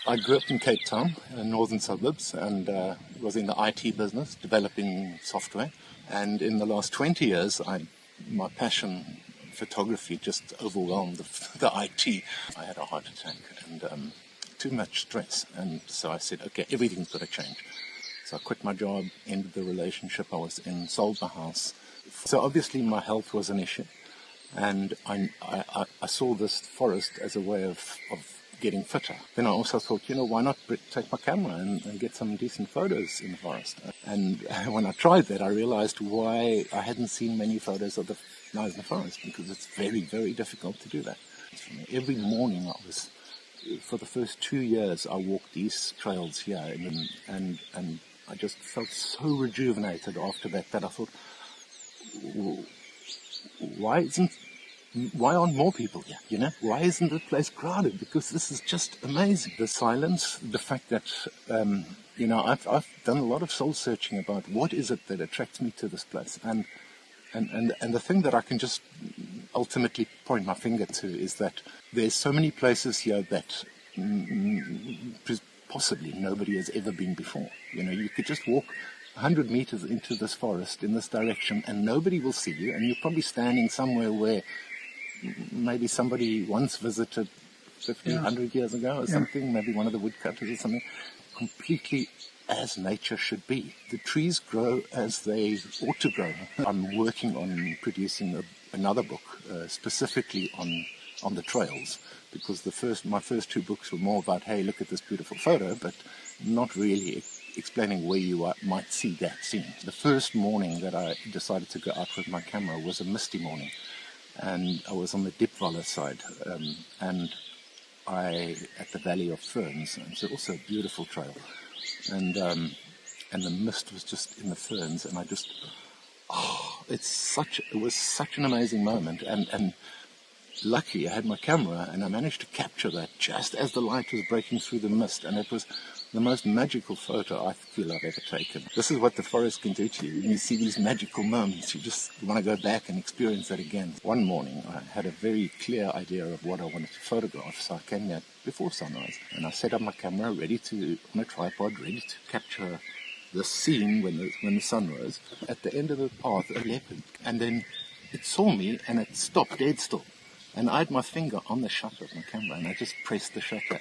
I grew up in Cape Town, in northern suburbs, and was in the IT business, developing software. And in the last 20 years, my passion, photography, just overwhelmed the IT. I had a heart attack and too much stress. And so I said, okay, everything's got to change. So I quit my job, ended the relationship I was in, sold my house. So obviously my health was an issue. And I saw this forest as a way of getting fitter. Then I also thought, why not take my camera and get some decent photos in the forest? And when I tried that, I realized why I hadn't seen many photos of the Knysna Forest, because it's very, very difficult to do that. Every morning for the first 2 years, I walked these trails here, and I just felt so rejuvenated after that I thought, why aren't more people here, Why isn't the place crowded? Because this is just amazing. The silence, the fact that, I've done a lot of soul searching about what is it that attracts me to this place. And the thing that I can just ultimately point my finger to is that there's so many places here that possibly nobody has ever been before. You could just walk 100 meters into this forest in this direction and nobody will see you, and you're probably standing somewhere where maybe somebody once visited 50, 100 years ago or something, maybe one of the woodcutters or something, completely as nature should be. The trees grow as they ought to grow. I'm working on producing another book specifically on the trails, because my first two books were more about, hey, look at this beautiful photo, but not really explaining where you might see that scene. The first morning that I decided to go out with my camera was a misty morning. And I was on the Dipvala side, and at the Valley of Ferns, and it's also a beautiful trail. And the mist was just in the ferns, and it was such an amazing moment. And lucky I had my camera, and I managed to capture that just as the light was breaking through the mist, and it was the most magical photo I feel I've ever taken. This is what the forest can do to you. When you see these magical moments, you just want to go back and experience that again. One morning, I had a very clear idea of what I wanted to photograph, so I came here before sunrise, and I set up my camera on a tripod, ready to capture the scene when the sun rose. At the end of the path, a leopard, and then it saw me, and it stopped dead still. And I had my finger on the shutter of my camera, and I just pressed the shutter.